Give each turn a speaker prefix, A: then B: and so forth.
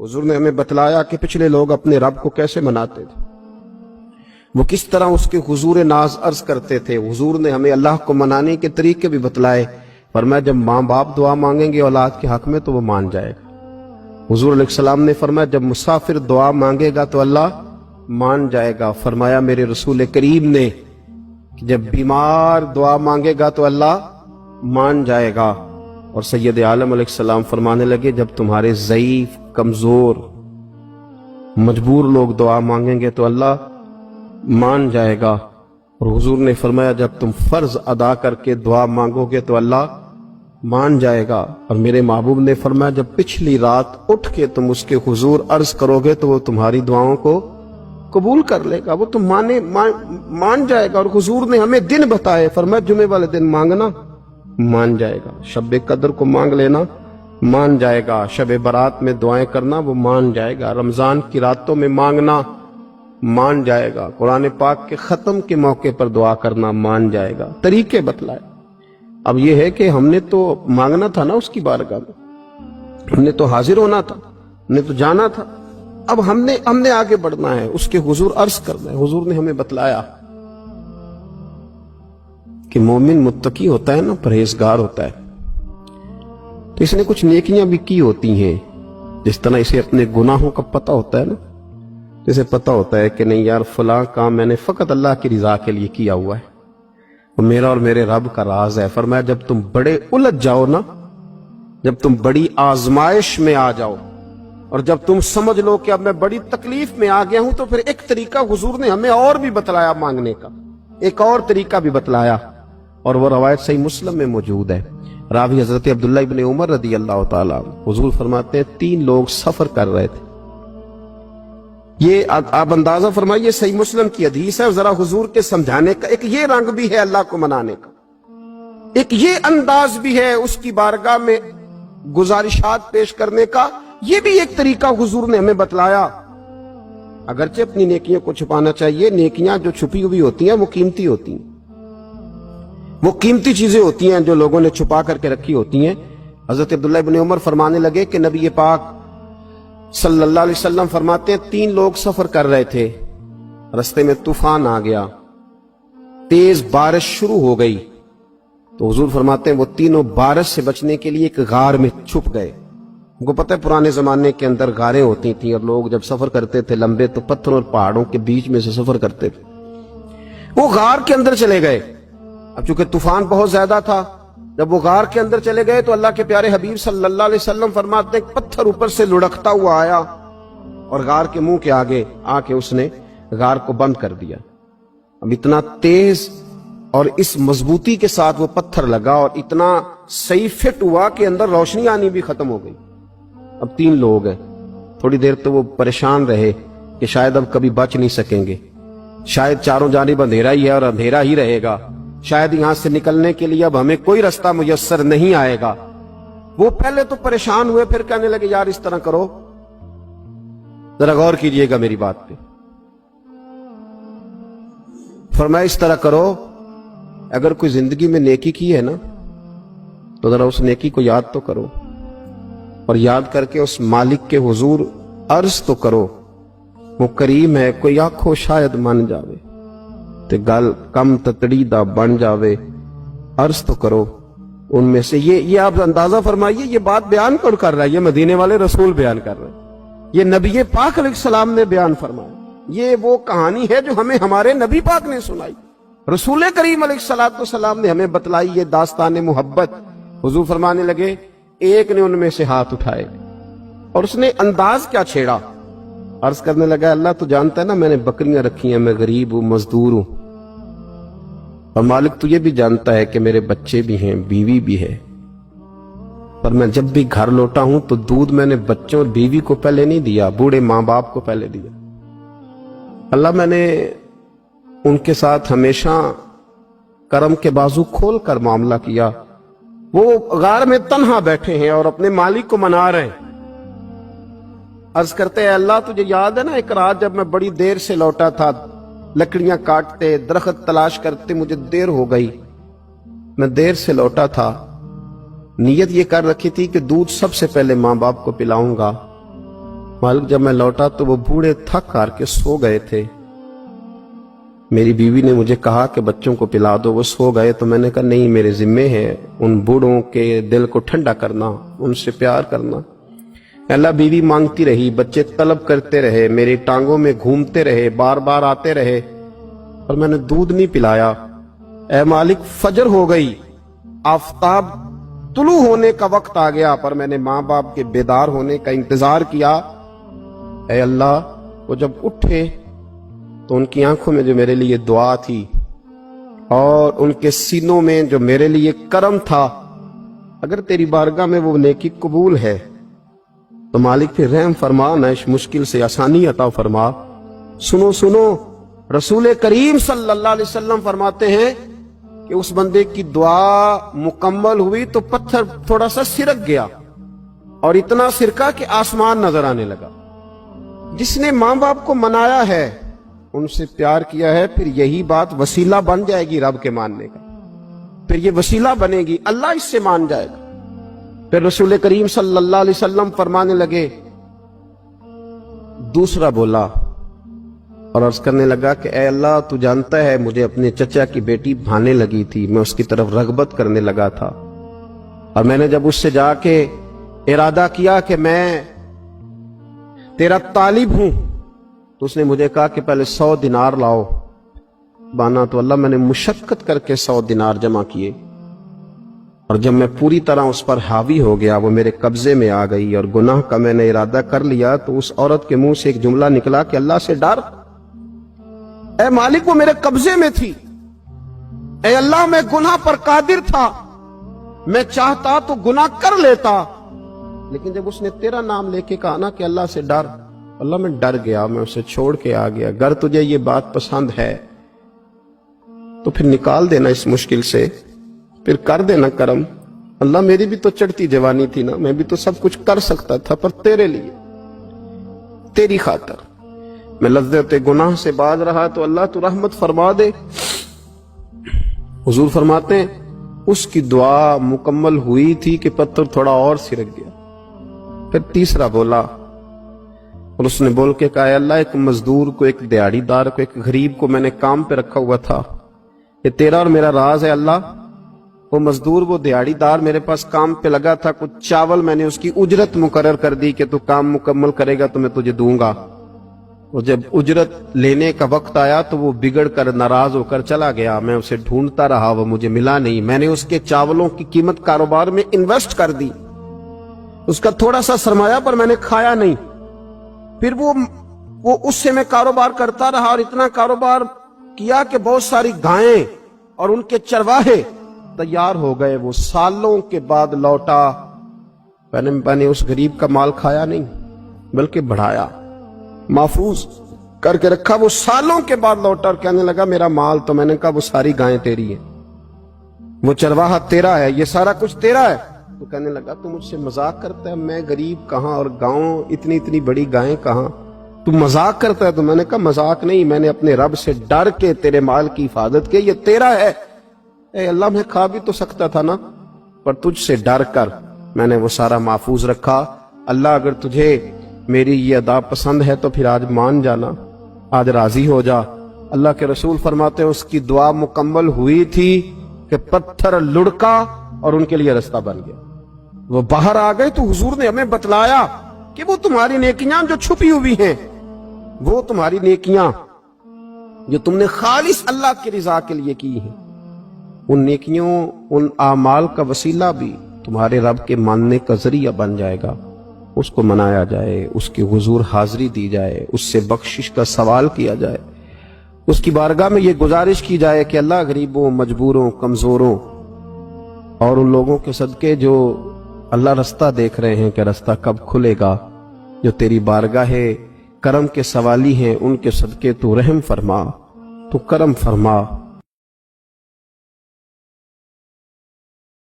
A: हुजूर ने हमें बतलाया कि पिछले लोग अपने रब को कैसे मनाते थे, वो किस तरह उसके हुजूर नाज अर्ज करते थे। हुजूर ने हमें अल्लाह को मनाने के तरीके भी बतलाए। फरमाया जब माँ बाप दुआ मांगेंगे औलाद के हक में तो वो मान जाएगा। हुजूर अलैहिस्सलाम ने फरमाया जब मुसाफिर दुआ मांगेगा तो अल्लाह मान जाएगा। फरमाया मेरे रसूल करीम ने कि जब बीमार दुआ मांगेगा तो अल्लाह मान जाएगा। और सैयद आलम अलैहिस्सलाम फरमाने लगे जब तुम्हारे ज़ईफ, कमजोर, मजबूर लोग दुआ मांगेंगे तो अल्लाह मान जाएगा। और हुजूर ने फरमाया जब तुम फर्ज अदा करके दुआ मांगोगे तो अल्लाह मान जाएगा। और मेरे महबूब ने फरमाया जब पिछली रात उठ के तुम उसके हुजूर अर्ज करोगे तो वो तुम्हारी दुआओं को कबूल कर लेगा, वो तुम मान जाएगा। और हुजूर ने हमें दिन बताए, फरमाया जुमे वाले दिन मांगना मान जाएगा, शब कदर को मांग लेना मान जाएगा, शब बरात में दुआएं करना वो मान जाएगा, रमजान की रातों में मांगना मान जाएगा, कुरान पाक के खत्म के मौके पर दुआ करना मान जाएगा। तरीके बतलाए। अब यह है कि हमने तो मांगना था ना उसकी बारगाह में, हमने तो हाजिर होना था, हमने तो जाना था। अब हमने आगे बढ़ना है, उसके हुजूर अर्ज करना है। हुजूर ने हमें बतलाया कि मोमिन मुत्तकी होता है ना, परहेजगार होता है, तो इसने कुछ नेकियां भी की होती हैं। जिस तरह इसे अपने गुनाहों का पता होता है ना, जैसे पता होता है कि नहीं यार फलां काम मैंने फकत अल्लाह की रिजा के लिए किया हुआ है, वो मेरा और मेरे रब का राज है। फरमाया जब तुम बड़े उलझ जाओ ना, जब तुम बड़ी आजमाइश में आ जाओ और जब तुम समझ लो कि अब मैं बड़ी तकलीफ में आ गया हूं, तो फिर एक तरीका हुजूर ने हमें और भी बतलाया मांगने का, एक और तरीका भी बतलाया। और वो रवायत सही मुस्लिम में मौजूद है। रावी हजरत अब्दुल्लाह इब्न उमर रदी अल्लाह ताला हुजूर फरमाते हैं 3 लोग सफर कर रहे थे। ये आप अंदाजा फरमाइए, सही मुस्लिम की हदीस है। जरा हुजूर के समझाने का एक ये रंग भी है अल्लाह को मनाने का, एक ये अंदाज भी है उसकी बारगाह में गुजारिशात पेश करने का। ये भी एक तरीका हुजूर ने हमें बतलाया। अगरचे अपनी नेकियों को छुपाना चाहिए, नेकियां जो छुपी हुई होती हैं वो कीमती होती हैं, वो कीमती चीजें होती हैं जो लोगों ने छुपा करके रखी होती हैं। हजरत अब्दुल्लाह इब्न उमर फरमाने लगे कि नबी पाक सल्लल्लाहु अलैहि वसल्लम फरमाते हैं 3 लोग सफर कर रहे थे, रास्ते में तूफान आ गया, तेज बारिश शुरू हो गई, तो हुजूर फरमाते हैं वो तीनों बारिश से बचने के लिए एक गार में छुप गए। उनको पता है पुराने जमाने के अंदर गारें होती थी और लोग जब सफर करते थे लंबे तो पत्थरों और पहाड़ों के बीच में से सफर करते थे। वो गार के अंदर चले गए। अब चूंकि तूफान बहुत ज्यादा था, जब वो गार के अंदर चले गए तो अल्लाह के प्यारे हबीब सल्लल्लाहु अलैहि वसल्लम फरमाते हैं पत्थर ऊपर से लुढ़कता हुआ आया और गार के मुंह के आगे आके उसने गार को बंद कर दिया। अब इतना तेज और इस मजबूती के साथ वो पत्थर लगा और इतना सही फिट हुआ कि अंदर रोशनी आनी भी खत्म हो गई। अब 3 लोग हैं। थोड़ी देर तो वो परेशान रहे कि शायद अब कभी बच नहीं सकेंगे, शायद चारों जानिब अंधेरा ही है और अंधेरा ही रहेगा, शायद यहां से निकलने के लिए अब हमें कोई रास्ता मुयस्सर नहीं आएगा। वो पहले तो परेशान हुए, फिर कहने लगे यार इस तरह करो, जरा गौर कीजिएगा मेरी बात पे। फरमाया इस तरह करो, अगर कोई जिंदगी में नेकी की है ना तो जरा उस नेकी को याद तो करो और याद करके उस मालिक के हुजूर अर्ज तो करो, वो करीम है, कोई आखो शायद मन जावे ते गल कम ततड़ी दा बन जावे, अर्ज तो करो उनमें से। ये आप अंदाजा फरमाइए, ये बात बयान कौन कर रहा है? ये मदीने वाले रसूल बयान कर रहे हैं, ये नबी पाक अलैहिस्सलाम ने बयान फरमाया। ये वो कहानी है जो हमें हमारे नबी पाक ने सुनाई, रसूल करीम अलैहिस्सलाम ने हमें बतलाई, ये दास्तान मोहब्बत। हुजूर फरमाने लगे एक ने उनमें से हाथ उठाए और उसने अंदाज क्या छेड़ा, अर्ज करने लगा अल्लाह तो जानता है ना मैंने बकरियां रखी हैं, मैं गरीब हूं, मजदूर हूं, और मालिक तुझे भी जानता है कि मेरे बच्चे भी हैं, बीवी भी है, पर मैं जब भी घर लौटा हूं तो दूध मैंने बच्चों और बीवी को पहले नहीं दिया, बूढ़े मां बाप को पहले दिया। अल्लाह मैंने उनके साथ हमेशा करम के बाजू खोल कर मामला किया। वो गार में तन्हा बैठे हैं और अपने मालिक को मना रहे हैं। अर्ज करते हैं अल्लाह तुझे याद है ना एक रात जब मैं बड़ी देर से लौटा था, लकड़ियां काटते दरख्त तलाश करते मुझे देर हो गई, मैं देर से लौटा था, नीयत ये कर रखी थी कि दूध सबसे पहले माँ बाप को पिलाऊंगा, मालिक जब मैं लौटा तो वो बूढ़े थक हार के सो गए थे। मेरी बीवी ने मुझे कहा कि बच्चों को पिला दो, वो सो गए। तो मैंने कहा नहीं, मेरे जिम्मे है उन बूढ़ों के दिल को ठंडा करना, उनसे प्यार करना। अल्लाह बीवी मांगती रही, बच्चे तलब करते रहे, मेरी टांगों में घूमते रहे, बार बार आते रहे, और मैंने दूध नहीं पिलाया। ऐ मालिक फजर हो गई, आफताब तुलू होने का वक्त आ गया, पर मैंने माँ बाप के बेदार होने का इंतजार किया। ऐ अल्लाह, वो जब उठे तो उनकी आंखों में जो मेरे लिए दुआ थी और उनके सीनों में जो मेरे लिए करम था, अगर तेरी बारगाह में वो नेकी कबूल है तो मालिक फिर रहम फरमा, न इस मुश्किल से आसानी अता फरमा। सुनो सुनो, रसूल करीम सल्लल्लाहु अलैहि वसल्लम फरमाते हैं कि उस बंदे की दुआ मुकम्मल हुई तो पत्थर थोड़ा सा सिरक गया, और इतना सिरका कि आसमान नजर आने लगा। जिसने मां बाप को मनाया है, उनसे प्यार किया है, फिर यही बात वसीला बन जाएगी रब के मानने का, फिर ये वसीला बनेगी, अल्लाह इससे मान जाएगा। फिर रसूल करीम सल्लल्लाहु अलैहि वसल्लम फरमाने लगे, दूसरा बोला और अर्ज करने लगा कि ऐ अल्लाह, तू जानता है मुझे अपने चचा की बेटी भाने लगी थी, मैं उसकी तरफ रगबत करने लगा था, और मैंने जब उससे जाके इरादा किया कि मैं तेरा तालिब हूं, तो उसने मुझे कहा कि पहले 100 दिनार लाओ। बाना तो अल्लाह, मैंने मुशक्कत करके 100 दिनार जमा किए, और जब मैं पूरी तरह उस पर हावी हो गया, वो मेरे कब्जे में आ गई और गुनाह का मैंने इरादा कर लिया, तो उस औरत के मुंह से एक जुमला निकला कि अल्लाह से डर। ऐ मालिक, वो मेरे कब्जे में थी। ऐ अल्लाह, मैं गुनाह पर कादिर था, मैं चाहता तो गुनाह कर लेता, लेकिन जब उसने तेरा नाम लेके कहा ना कि अल्लाह से डर, अल्लाह मैं डर गया, मैं उसे छोड़ के आ गया। अगर तुझे ये बात पसंद है तो फिर निकाल देना इस मुश्किल से, फिर कर देना करम। अल्लाह, मेरी भी तो चढ़ती जवानी थी ना, मैं भी तो सब कुछ कर सकता था, पर तेरे लिए, तेरी खातर मैं लज्जत गुनाह से बाज रहा, तो अल्लाह तू रहमत फरमा दे। हुजूर फरमाते हैं उसकी दुआ मुकम्मल हुई थी कि पत्थर थोड़ा और सिरक गया। फिर तीसरा बोला और उसने बोल के कहा, अल्लाह, एक मजदूर को, एक दिहाड़ीदार को, एक गरीब को मैंने काम पे रखा हुआ था, ये तेरा और मेरा राज है अल्लाह। वो मजदूर, वो दिहाड़ीदार मेरे पास काम पे लगा था, कुछ चावल मैंने उसकी उजरत मुकर्रर कर दी कि तू काम मुकम्मल करेगा तो मैं तुझे दूंगा। और जब उजरत लेने का वक्त आया तो वो बिगड़ कर नाराज होकर चला गया। मैं उसे ढूंढता रहा, वो मुझे मिला नहीं। मैंने उसके चावलों की कीमत कारोबार में इन्वेस्ट कर दी, उसका थोड़ा सा सरमाया, पर मैंने खाया नहीं। फिर वो उससे मैं कारोबार करता रहा, और इतना कारोबार किया कि बहुत सारी गायें और उनके चरवाहे तैयार हो गए। वो सालों के बाद लौटा, मैंने उस गरीब का माल खाया नहीं, बल्कि बढ़ाया, महफूज करके रखा। वो सालों के बाद लौटा और कहने लगा, मेरा माल, तो मैंने कहा वो सारी गायें तेरी है, वो चरवाहा तेरा है, ये सारा कुछ तेरा है। तो कहने लगा, तू मुझसे मजाक करता है, मैं गरीब कहां और गांव इतनी इतनी बड़ी गायें कहां, तू मजाक करता है। तो मैंने कहा मजाक नहीं, मैंने अपने रब से डर के तेरे माल की हिफाजत की, ये तेरा है। ए अल्लाह, मैं खा भी तो सकता था ना, पर तुझसे डर कर मैंने वो सारा महफूज रखा। अल्लाह, अगर तुझे मेरी ये अदा पसंद है तो फिर आज मान जाना, आज राजी हो जा। अल्लाह के रसूल फरमाते हैं उसकी दुआ मुकम्मल हुई थी कि पत्थर लुढ़का और उनके लिए रास्ता बन गया। वो बाहर आ गए तो हुजूर ने हमें बतलाया कि वो तुम्हारी नेकियां जो छुपी हुई हैं, वो तुम्हारी नेकियां जो तुमने खालिस अल्लाह की रिजा के लिए की हैं, उन नेकियों, उन आमाल का वसीला भी तुम्हारे रब के मानने का जरिया बन जाएगा। उसको मनाया जाए, उसके हुजूर हाजिरी दी जाए, उससे बख्शिश का सवाल किया जाए, उसकी बारगाह में ये गुजारिश की जाए कि अल्लाह, गरीबों, मजबूरों, कमजोरों और उन लोगों के सदके जो अल्लाह रास्ता देख रहे हैं कि रास्ता कब खुलेगा, जो तेरी बारगाह करम के सवाली हैं, उनके सदके तू रहम फरमा, तू करम फरमा।